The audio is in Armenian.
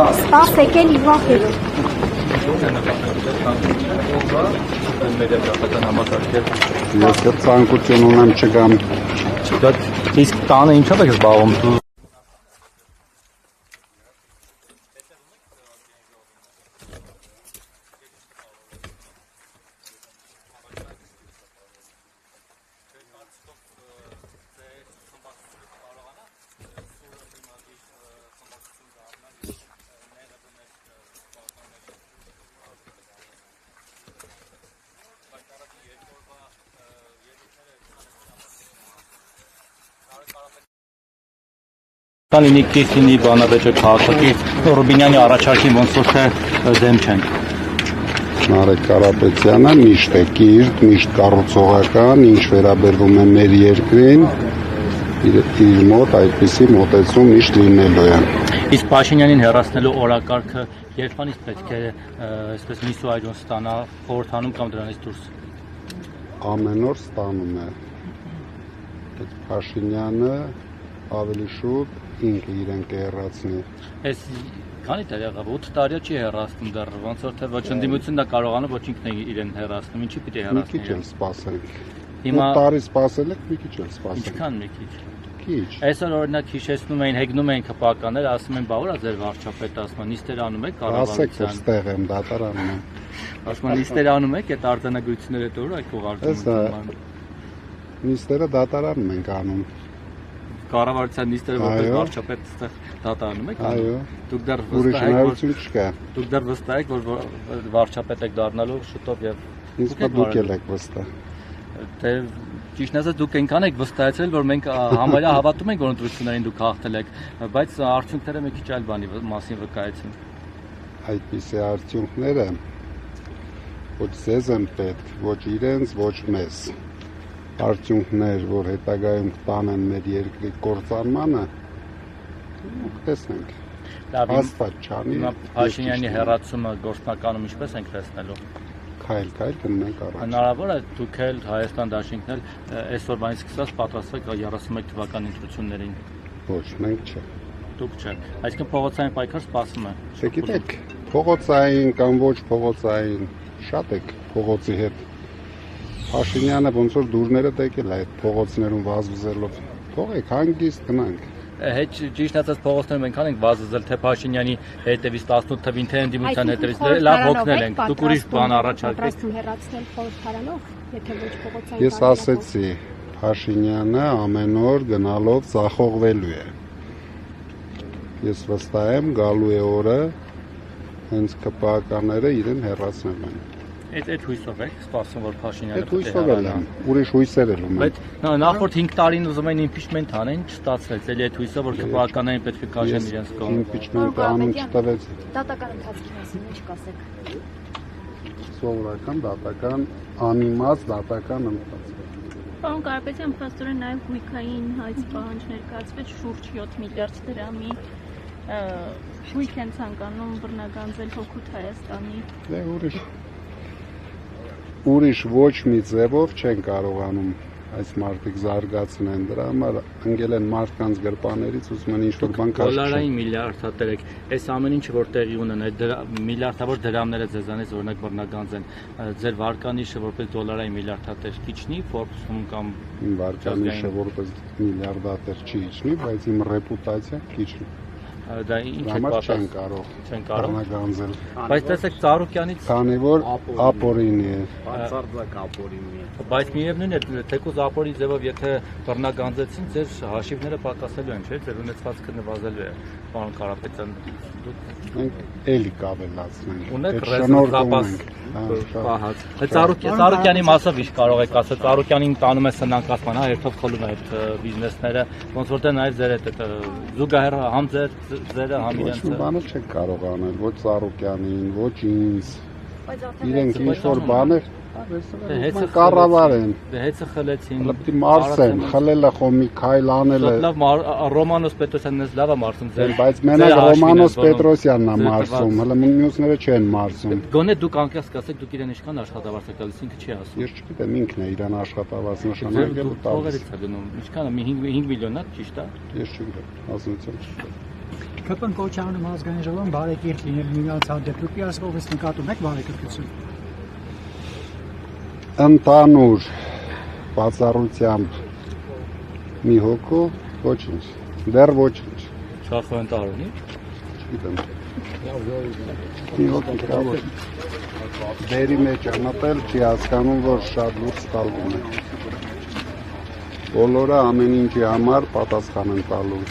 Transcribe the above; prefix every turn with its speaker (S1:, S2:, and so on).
S1: Սպասեք էլ իվախեր։
S2: Ես դեռ ցանկություն ունեմ չգամ։
S3: Իսկ տանը ինչով եք զբաղվում։ Լինի Կիքինի բանավեճը քաղաքակի Ռուբինյանի առաջարկին ոնց որ թե դեմ չենք։
S2: Նարեկ Կարապետյանը միշտ է կիրթ, միշտ կառուցողական, ինչ վերաբերվում է մեր երկրին, իր մոտ այդպիսի մոտեցում միշտ լինելու է։
S3: Իսկ Փաշինյանին հեռացնելու օրակարգը երբանից պետք է այսպես միսուայրոն ստանա խորհրդանում կամ դրանից դուրս։
S2: Ամեն օր ստանում է։ Այդ Փաշինյանը ավելի շուտ ինքը իրեն կհեռացնի։
S3: Այս քանի տարի եղավ 8 տարի չի հեռացնում դեռ ոնց որ թե ոչ ընդդիմությունն է կարողանում ոչ ինքն է իրեն հեռացնում ինչի պիտի հեռացնի։
S2: Մի քիչ էլ սպասենք։
S3: Հիմա
S2: 8 տարի սպասել եք, մի քիչ էլ սպասենք։
S3: Ինչքան մի քիչ։
S2: Քիչ։
S3: Այսօր օրինակ հիշեցնում էին, հեգնում էին քպականներ, ասում են, բա ուր է ձեր վարչապետը, ասում են, նիստեր անում եք
S2: Ասեք, որ
S3: կառավարության։
S2: ստեղ եմ դատարանում եմ։
S3: Ասում են, նիստեր անում եք, այդ արձանագրությունները դուր եք ուղարկում։
S2: Նիստերը դատարանում ենք անում։
S3: Կառավարության նիստերը որպես վարչապետ ստեղ դատարանում եք անում։
S2: Այո։
S3: Դուք դեռ
S2: Ուրիշ
S3: վստահ եք,
S2: հնարավորություն չկա։
S3: դուք դեռ վստահ եք, որ վարչապետ եք դառնալու շուտով եւ
S2: Ինձ դուք եք վստահ։
S3: Դե ճիշտն ասած դուք այնքան եք վստահեցել, որ մենք համարյա հավատում ենք, որ ընտրություններին դուք հաղթել եք, բայց արդյունքները մի քիչ այլ բանի մասին վկայեցին։
S2: Այդպիսի արդյունքները ոչ ձեզ են պետք, ոչ իրենց, ոչ մեզ։ Արդյունքներ, որ հետագայում կտանեն մեր երկրի կործանմանը, տեսնենք։ Հաստատ չանի։
S3: Փաշինյանի հեռացումը գործնականում ինչպես ենք տեսնելու։
S2: Քայլ գնանք առաջ։
S3: Հնարավոր է դուք էլ Հայաստան դաշինքն էլ այսօրվանից սկսած պատրաստվեք 31 թվականի ընտրություններին։
S2: Ոչ, մենք չէ։
S3: Դուք չեք։ Այսինքն փողոցային պայքար սպասում է։
S2: Դե գիտեք, փողոցային կամ ոչ փողոցային շատ եք փողոցի հետ։ Փաշինյանը ոնց որ դուրները տեկել է այդ փողոցներում վազվզելով։ Թողեք հանգիստ գնանք։
S3: Հետ ճիշտ ասած փողոցներում այնքան ենք վազվզել, թե Փաշինյանի հետևից 18 թվին, թե ընդդիմության հետևից լավ հոգնել ենք։ Դուք ուրիշ բան առաջարկեք։
S1: Հեռացնել խորհրդարանով, եթե ոչ փողոցային։
S2: Ես ասեցի, Փաշինյանը ամեն օր գնալով ձախողվելու է։ Ես վստահ եմ գալու է օրը, հենց ԿՊԱ-ականները իրեն հեռացնել են։
S3: Այդ հույսով եք սպասում, որ Փաշինյանը
S2: Այդ հույսով եմ, ուրիշ հույսեր էլ ունեմ։
S3: Բայց նախորդ 5 տարին ուզում են impeachment անեն, չստացվեց, էլի այդ հույսով, որ ԿՊԱ-ականներին պետք է քաշեն իրենց կողմ։
S2: Impeachment-ը անուն չտվեց։
S1: Դատական ընթացքի մասին ինչ կասեք։
S2: Սովորական դատական անիմաց դատական ընթաց։
S4: Պարոն Կարապետյան, փաստորեն նաև գույքային հայց պահանջ ներկայացվեց շուրջ 7 միլիարդ դրամի գույք են ցանկանում բռնագանձել հօգուտ Հայաստանի։
S2: Դե ուրիշ ոչ մի ձևով չեն կարողանում այս մարդիկ զարգացնեն, դրա համար ընկել են մարդկանց գրպաներից, ուզում են ինչ-որ բան կաշկշեն։
S3: Դոլարային միլիարդատեր եք, այս ամեն ինչը որ տեղի ունեն, այդ միլիարդավոր դրամները ձեզանից օրինակ բռնագանձեն, ձեր վարկանիշը որպես դոլարային միլիարդատեր քիչնի, Forbes-ում կամ
S2: վարկանիշը որպես միլիարդատեր չի իջնի, բայց իմ ռեպուտացիան քիչնի։
S3: Դա ինչ է
S2: Համար
S3: պատասխան։
S2: չեն կարող
S3: Չեն կարող։
S2: բռնագանձել։
S3: Բայց տեսեք Ծառուկյանից,
S2: Քանի որ ապօրինի է։
S5: Բացարձակ ապօրինի է։
S3: բայց միևնույն է, թեկուզ ապօրի ձևով եթե բռնագանձեցին, ձեր հաշիվները պակասելու են, չէ՞, ձեր ունեցվածքը նվազելու է, պարոն Կարապետյան։
S2: Մենք էլի կավելացնենք։
S3: Ունեք
S2: Այդ
S3: ռեզերվ
S2: շնորհքում
S3: զապաս
S2: ենք, հա,
S3: պահած։ Ծառուկյանի մասով ինչ կարող եք ասել, Ծառուկյանին տանում է սնանկացման, հա, երթով խլում է այդ բիզնեսները, ոնց որ դա նաև ձեր այդ զուգահեռ համ ձերը, համ
S2: Ոչ մի
S3: իրենց
S2: բանը չեք կարող անել, ոչ Ծառուկյանին, ոչ ինձ։
S1: Բայց արդեն
S2: Իրենք ինչ որ
S3: անում
S2: բաներ
S3: հեծը
S2: կառավար են։
S3: Դե հեծը խլեցին։
S2: Լպտի մարսեն, խլելը խոմի քայլ անելը։
S3: Լավ Ռոմանոս Պետրոսյանն էս լավ է մարսում ձեր։
S2: Բայց մենակ Ռոմանոս Պետրոսյանն է մարսում, հələ մյուսները չեն մարսում։
S3: Գոնե դուք անկեղծ կասեք, դուք իրեն ինչքան աշխատավարձ եք տալիս, ինքը չի ասում։
S2: Ես չգիտեմ, ինքն է իրան աշխատավարձ
S3: Ձեր
S2: նշանակել ու
S3: դուք
S2: տալիս։
S3: փողերից է գնում։ Ինչքան է 5 միլիոն է, ճիշտ է։
S2: Ես չգիտեմ, ասացիամ չգիտեմ։
S6: ԿՊ-ն կոչ անում ազգային ժողովում բարեկիրթ լինել միմյանց հանդեպ։ Դուք երազողից նկատում եք բարեկիրթություն։
S2: Ընդանուր բացառությամբ մի հոգու ոչինչ, դեռ ոչինչ,
S3: Շախոյն տարունի։
S2: չգիտեմ։ Մի հոգու կա որ դերի մեջ է մտել, չի հասկանում, որ շատ լուրջ տալվում է։ Բոլորը ամեն ինչի համար պատասխան են տալու։